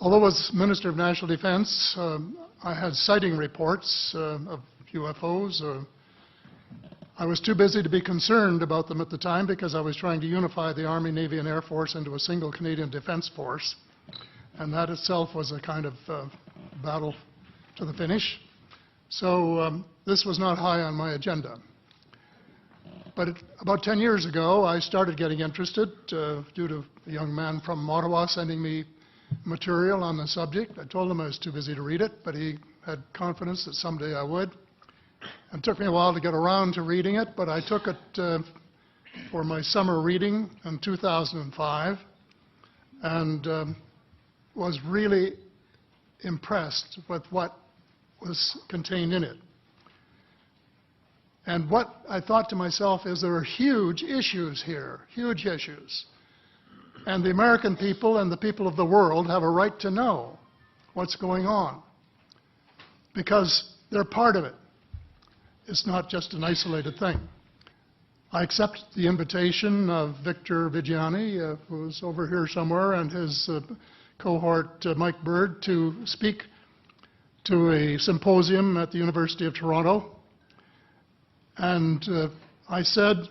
Although as Minister of National Defense, I had sighting reports of UFOs. I was too busy to be concerned about them at the time because I was trying to unify the Army, Navy, and Air Force into a single Canadian Defence Force. And that itself was a kind of battle to the finish. So this was not high on my agenda. But about 10 years ago, I started getting interested due to a young man from Ottawa sending me material on the subject. I told him I was too busy to read it, but he had confidence that someday I would. It took me a while to get around to reading it, but I took it for my summer reading in 2005 and was really impressed with what was contained in it. And what I thought to myself is there are huge issues here, huge issues. And the American people and the people of the world have a right to know what's going on because they're part of it. It's not just an isolated thing. I accept the invitation of Victor Vigiani, who's over here somewhere, and his cohort, Mike Bird, to speak to a symposium at the University of Toronto. And I said,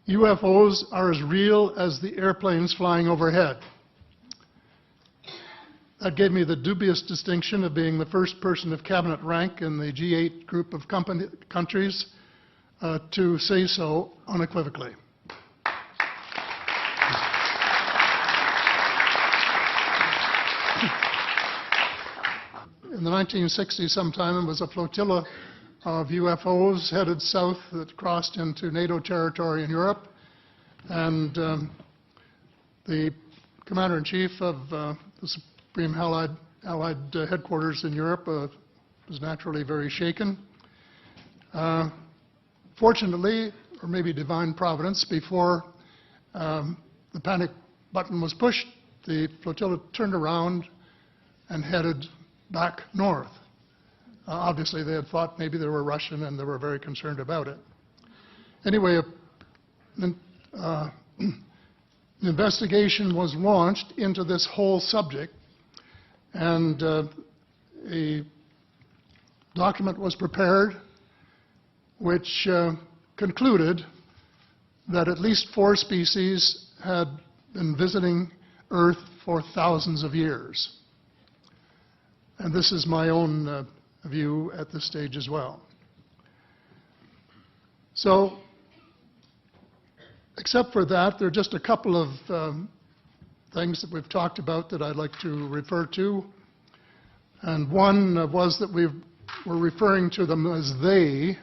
UFOs are as real as the airplanes flying overhead. That gave me the dubious distinction of being the first person of cabinet rank in the G8 group of countries to say so unequivocally. In the 1960s sometime, it was a flotilla of UFOs headed south that crossed into NATO territory in Europe. And the Commander-in-Chief of the Supreme Allied Headquarters in Europe was naturally very shaken. Fortunately, or maybe divine providence, before the panic button was pushed, the flotilla turned around and headed back north. Obviously, they had thought maybe they were Russian, and they were very concerned about it. Anyway, an investigation was launched into this whole subject, and a document was prepared which concluded that at least 4 species had been visiting Earth for thousands of years. And this is my own view at this stage as well. So, except for that, there are just a couple of things that we've talked about that I'd like to refer to. And one was that we were referring to them as they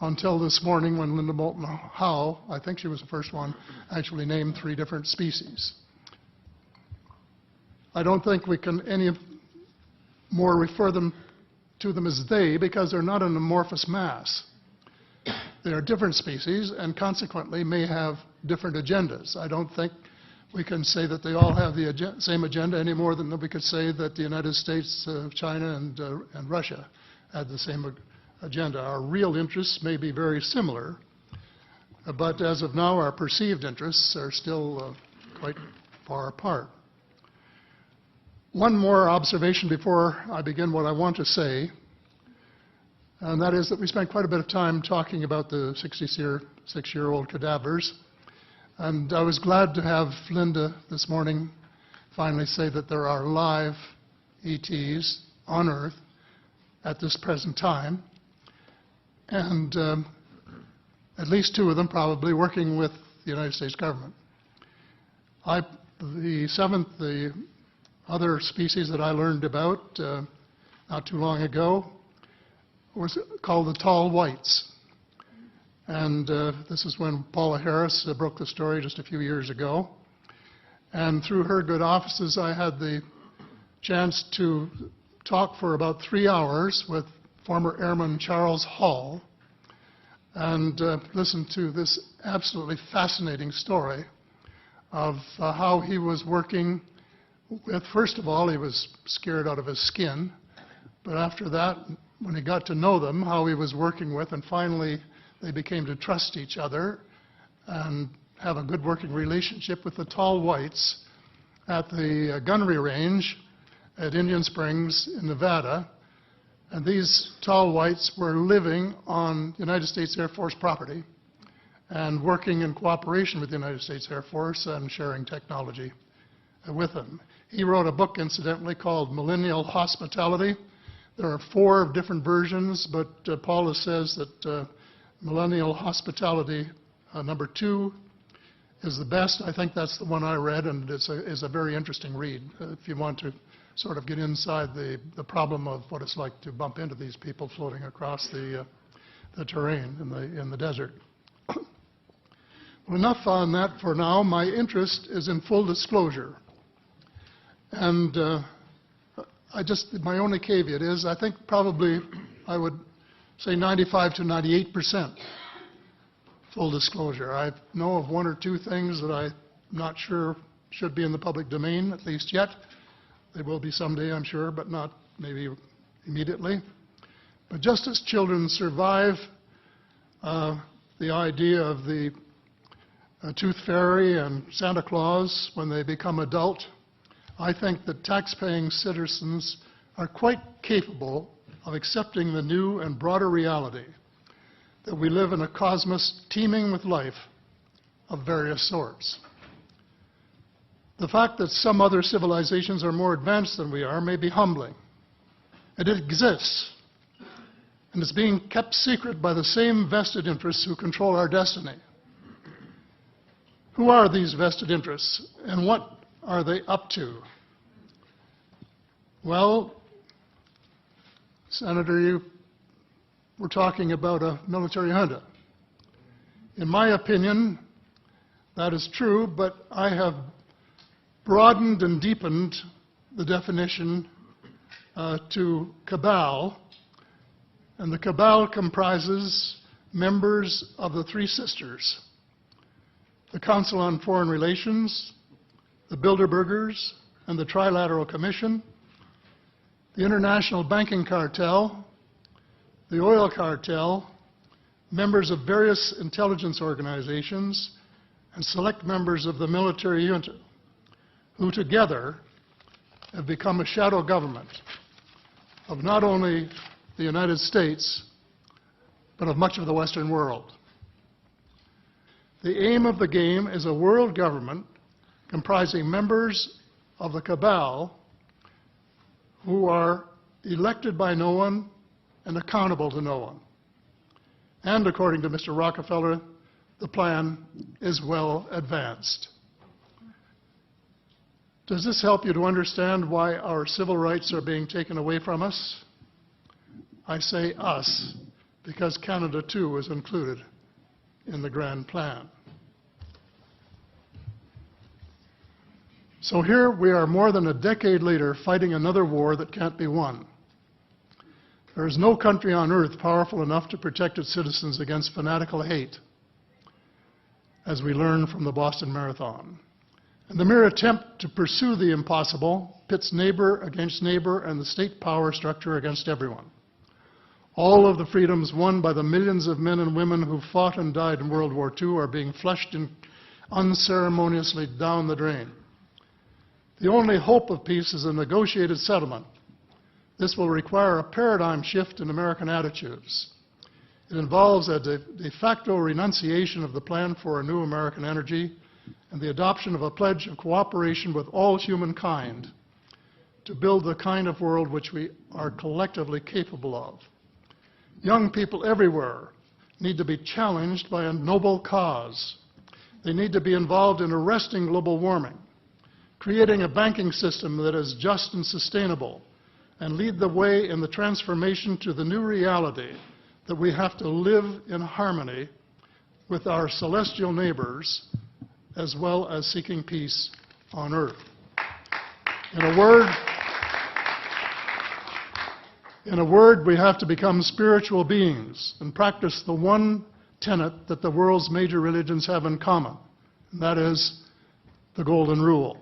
until this morning when Linda Moulton Howe, I think she was the first one, actually named 3 different species. I don't think we can any more refer to them as they because they're not an amorphous mass. They are different species and consequently may have different agendas. I don't think we can say that they all have the same agenda any more than we could say that the United States, China, and Russia had the same agenda. Our real interests may be very similar, but as of now, our perceived interests are still quite far apart. One more observation before I begin what I want to say, and that is that we spent quite a bit of time talking about the 66-year-old cadavers. And I was glad to have Linda this morning finally say that there are live ETs on Earth at this present time, and at least 2 of them probably working with the United States government. The other species that I learned about not too long ago was called the tall whites. And this is when Paula Harris broke the story just a few years ago. And through her good offices, I had the chance to talk for about 3 hours with former Airman Charles Hall and listen to this absolutely fascinating story of how he was working with, first of all, he was scared out of his skin, but after that, when he got to know them, how he was working with, and finally they became to trust each other and have a good working relationship with the tall whites at the gunnery range at Indian Springs in Nevada, and these tall whites were living on United States Air Force property and working in cooperation with the United States Air Force and sharing technology with them. He wrote a book, incidentally, called Millennial Hospitality. There are 4 different versions, but Paula says that Millennial Hospitality number 2 is the best. I think that's the one I read, and it's a very interesting read if you want to sort of get inside the problem of what it's like to bump into these people floating across the terrain in the desert. Well, enough on that for now. My interest is in full disclosure. And my only caveat is I think probably I would say 95 to 98% full disclosure. I know of 1 or 2 things that I'm not sure should be in the public domain, at least yet. They will be someday, I'm sure, but not maybe immediately. But just as children survive the idea of the Tooth Fairy and Santa Claus when they become adult, I think that tax-paying citizens are quite capable of accepting the new and broader reality that we live in a cosmos teeming with life of various sorts. The fact that some other civilizations are more advanced than we are may be humbling. And it exists, and it's being kept secret by the same vested interests who control our destiny. Who are these vested interests, and what are they up to? Well, Senator, you were talking about a military junta. In my opinion, that is true, but I have broadened and deepened the definition to cabal, and the cabal comprises members of the 3 sisters: the Council on Foreign Relations, the Bilderbergers, and the Trilateral Commission, the International Banking Cartel, the Oil Cartel, members of various intelligence organizations, and select members of the military junta, who together have become a shadow government of not only the United States, but of much of the Western world. The aim of the game is a world government comprising members of the cabal who are elected by no one and accountable to no one. And according to Mr. Rockefeller, the plan is well advanced. Does this help you to understand why our civil rights are being taken away from us? I say us, because Canada too is included in the grand plan. So here we are more than a decade later fighting another war that can't be won. There is no country on earth powerful enough to protect its citizens against fanatical hate, as we learned from the Boston Marathon. And the mere attempt to pursue the impossible pits neighbor against neighbor and the state power structure against everyone. All of the freedoms won by the millions of men and women who fought and died in World War II are being flushed unceremoniously down the drain. The only hope of peace is a negotiated settlement. This will require a paradigm shift in American attitudes. It involves a de facto renunciation of the plan for a new American energy and the adoption of a pledge of cooperation with all humankind to build the kind of world which we are collectively capable of. Young people everywhere need to be challenged by a noble cause. They need to be involved in arresting global warming, creating a banking system that is just and sustainable, and lead the way in the transformation to the new reality that we have to live in harmony with our celestial neighbors, as well as seeking peace on earth. In a word, we have to become spiritual beings and practice the one tenet that the world's major religions have in common, and that is the Golden Rule.